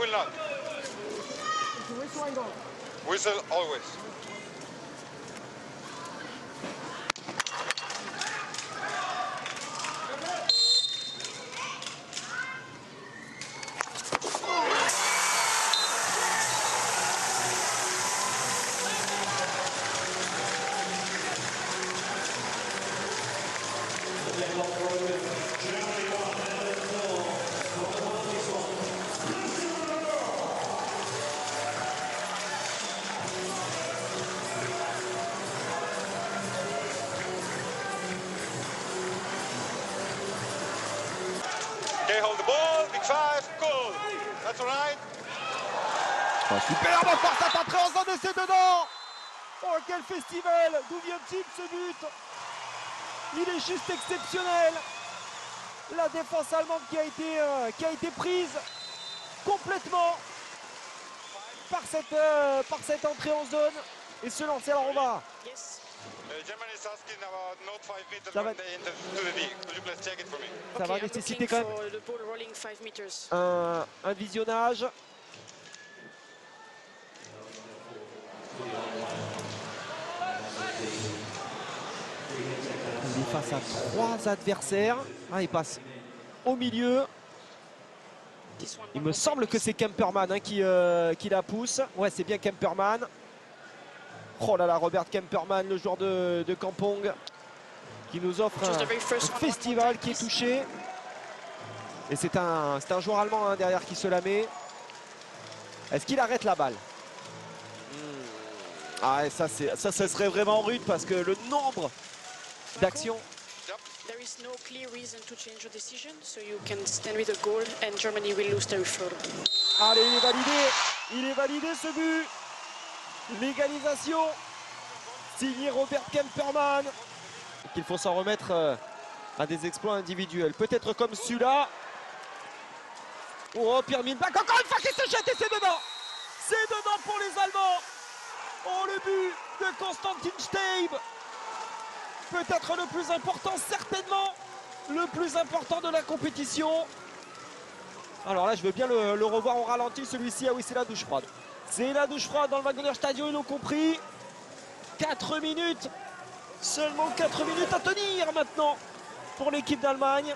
will not. Whistle always. Okay, hold the ball, big five, cool. That's all right. Superbe par cette entrée en zone et c'est dedans. Oh, quel festival. D'où vient-il ce but? Il est juste exceptionnel. La défense allemande qui a été prise complètement par cette entrée en zone et se lancer. Alors on va. Germany is asking about not 5 meters Ça va- when they enter to the D. Could you please check it for me? Ça va nécessiter quand même un visionnage. Il est face à 3 adversaires. Ah, il passe au milieu. Il me semble que c'est Kemperman hein, qui la pousse. Ouais, c'est bien Kemperman. Oh là là, Robert Kemperman, le joueur de Kampong, qui nous offre un festival qui est touché. Et c'est un joueur allemand hein, derrière qui se la met. Est-ce qu'il arrête la balle? Ah, et ça serait vraiment rude parce que le nombre d'actions. There is no clear reason to change your decision, so you can stand with a goal and Germany will lose their third. Allez, il est validé ce but. L'égalisation signé Robert Kemperman. Il faut s'en remettre à des exploits individuels. Peut-être comme celui-là. Oh, Pierre Milbach, encore une fois qui se jette et c'est dedans. C'est dedans pour les Allemands. Oh, le but de Constantin Steib. Peut-être le plus important, certainement le plus important de la compétition. Alors là, je veux bien le revoir en ralenti, celui-ci. Ah oui, c'est la douche froide. C'est la douche froide dans le Wagner Stadion, ils l'ont compris. 4 minutes, seulement 4 minutes à tenir maintenant pour l'équipe d'Allemagne.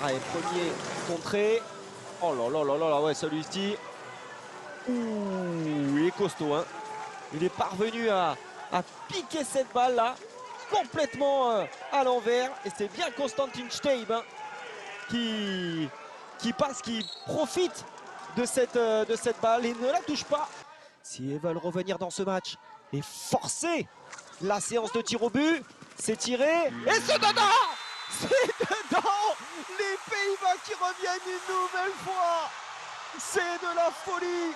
Allez, premier contré. Oh là là là là là, ouais, celui-ci. Ouh, il est costaud, hein. Il est parvenu à piquer cette balle là, complètement à l'envers. Et c'est bien Constantin Steib hein, qui passe, qui profite de cette balle et ne la touche pas. S'ils veulent revenir dans ce match et forcer la séance de tir au but, c'est tiré et c'est dedans! C'est dedans! Les Pays-Bas qui reviennent une nouvelle fois! C'est de la folie!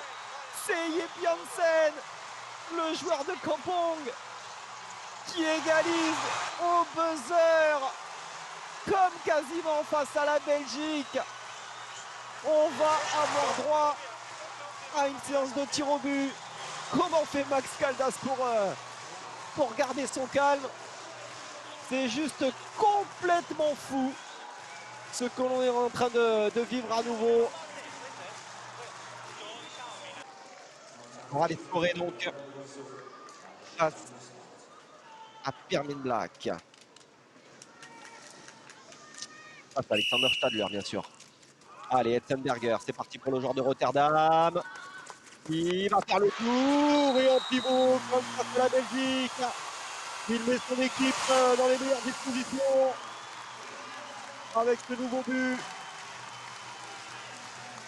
C'est Jeppe Janssen, le joueur de Kampong, qui égalise au buzzer, comme quasiment face à la Belgique. On va avoir droit à une séance de tir au but. Comment fait Max Caldas pour garder son calme? C'est juste complètement fou ce que l'on est en train de vivre à nouveau. On va aller scorer donc face à Pierre Milbach. Face à Alexander Stadler, bien sûr. Allez, Etzenberger, c'est parti pour le joueur de Rotterdam. Il va faire le tour et en pivot comme face à la Belgique. Il met son équipe dans les meilleures dispositions avec ce nouveau but. Vous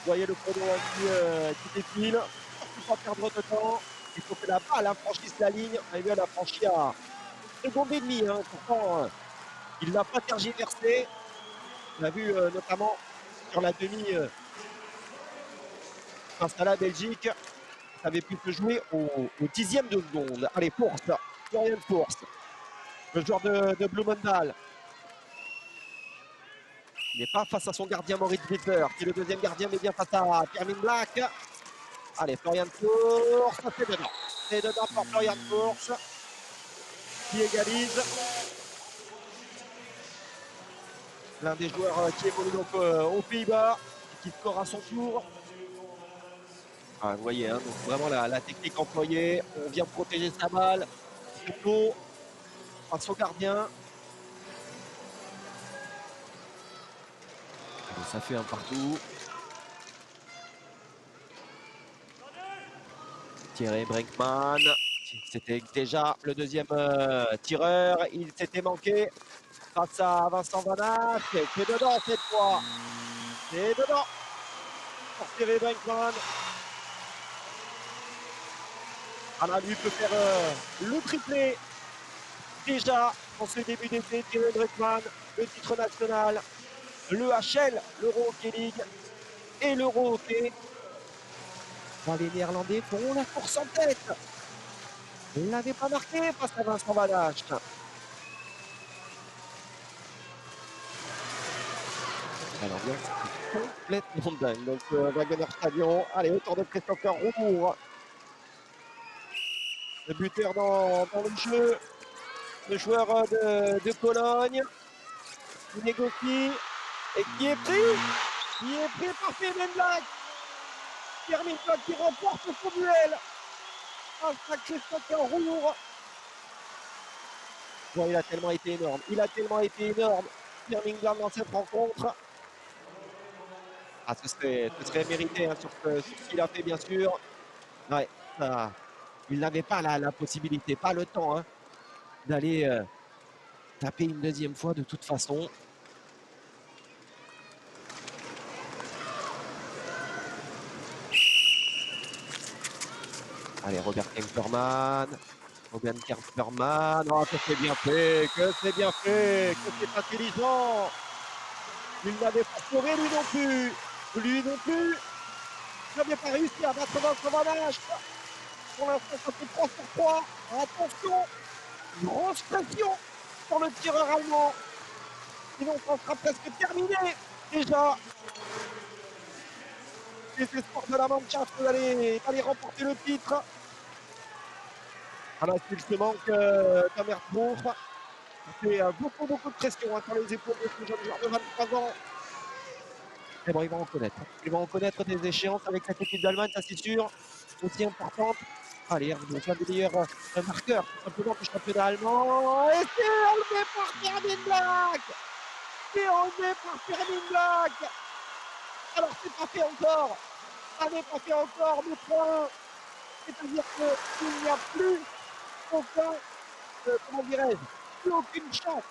voyez le chrono qui défile. Il ne faut pas perdre de temps. Il faut que la balle franchisse la ligne. Elle a franchi à 1 seconde et demie. Hein. Pourtant, il n'a pas tergiversé. On a vu notamment sur la demi face à la Belgique. Ça avait pu se jouer au 10e de seconde. Allez, Force, Florian Force, le joueur de Blumendal. Il n'est pas face à son gardien Moritz Wittler, qui est le deuxième gardien, mais bien face à Pierre Milbach. Allez, Florian Force, c'est dedans. C'est dedans pour Florian Force, qui égalise. l'un des joueurs qui évolue donc aux Pays-Bas, qui score à son tour. Ah, vous voyez, hein, donc vraiment la technique employée. On vient protéger sa balle. Le dos face au gardien. Allez, ça fait un partout. Thierry Brinkman. C'était déjà le deuxième tireur. Il s'était manqué face à Vincent Vanache. C'est dedans cette fois. C'est dedans pour Thierry Brinkman. Alors lui peut faire le triplé. Déjà en ce début d'été, Thierry Brinkman, le titre national, le HL, l'Euro Hockey League et l'Euro Hockey. Les Néerlandais feront la course en tête. Il n'avait pas marqué face à Vincent Vanache. Alors bien, c'est complètement dingue. Donc Wagener Stadion, allez, autour de Christopher Roux. Le buteur dans le jeu, le joueur de Cologne, qui négocie et qui est pris par Pierre Black. Pierre Black qui remporte son duel face à Christopher Roux. Bon, il a tellement été énorme. Pierre Black dans cette rencontre. Ah, ce serait mérité hein, sur ce qu'il a fait, bien sûr. Ouais, ça, il n'avait pas la possibilité, pas le temps hein, d'aller taper une deuxième fois de toute façon. Allez, Robert Kemperman. Oh, que c'est bien fait, que c'est intelligent. Il n'avait pas scoré lui non plus. Il n'avait pas réussi à battre Vincent Vanache. Pour l'instant, ça fait 3 sur 3. Attention, grosse pression sur le tireur allemand. Sinon, ça sera presque terminé déjà. Les espoirs de la Mannschaft d'aller remporter le titre. Alors qu'il se manque Tamer Brouf. Ça fait beaucoup de pression hein, sur les épaules de ce jeune joueur de 23 ans. Mais bon, ils vont en connaître. Ils vont en connaître des échéances avec cette équipe d'Allemagne, ça c'est sûr. Aussi importante. Allez, donc l'un des meilleurs marqueurs, tout simplement, du championnat allemand. Et c'est enlevé par Pierre Black. Alors, c'est pas fait encore. Ça n'est pas fait encore, mais point. C'est-à-dire qu'il n'y a plus aucun, comment dirais-je, plus aucune chance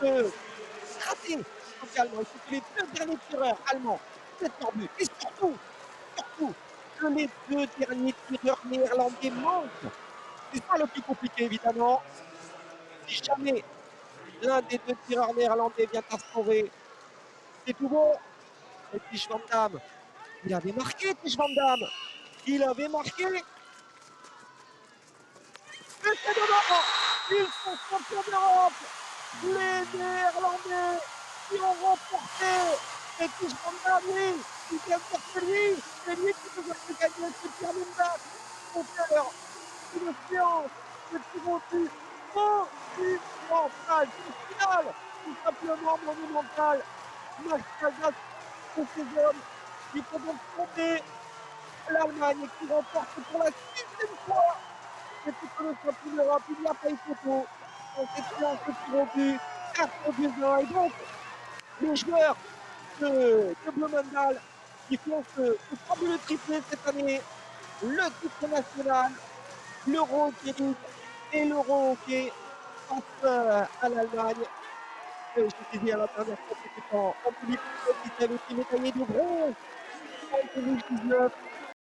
de rater totalement. Il faut que les deux derniers tireurs allemands mettent leur but. Et surtout, que les deux derniers tireurs néerlandais manquent. C'est ça le plus compliqué, évidemment. Si jamais l'un des deux tireurs néerlandais vient à scorer, c'est tout bon. Et Tish Van Damme, il avait marqué, Tish Van Damme. Il avait marqué. Et c'est dedans. Ils sont champions d'Europe. Les Néerlandais qui ont remporté. Et Tish Van Damme, oui, il vient de faire lui. C'est lui qui nous a fait gagner. C'est Pierre Mindac. Au cœur d'une séance de tir au but monumentale. C'est final, tout simplement monumental. Max Caldas pour ces hommes qui peut donc compter l'Allemagne qui remporte pour la 6e fois le titre de champion d'Europe. Il n'y a pas eu photo dans cette séance de tir au but. 4-2-1. Et donc, les joueurs de Blomendal qui font ce fabuleux triplé cette année, le titre national, l'Euro Hockey League et l'Euro Hockey face à l'Allemagne. Je t'ai dit à la dernière fois que c'était en 2017 qui avait été médaillé de bronze en 2019.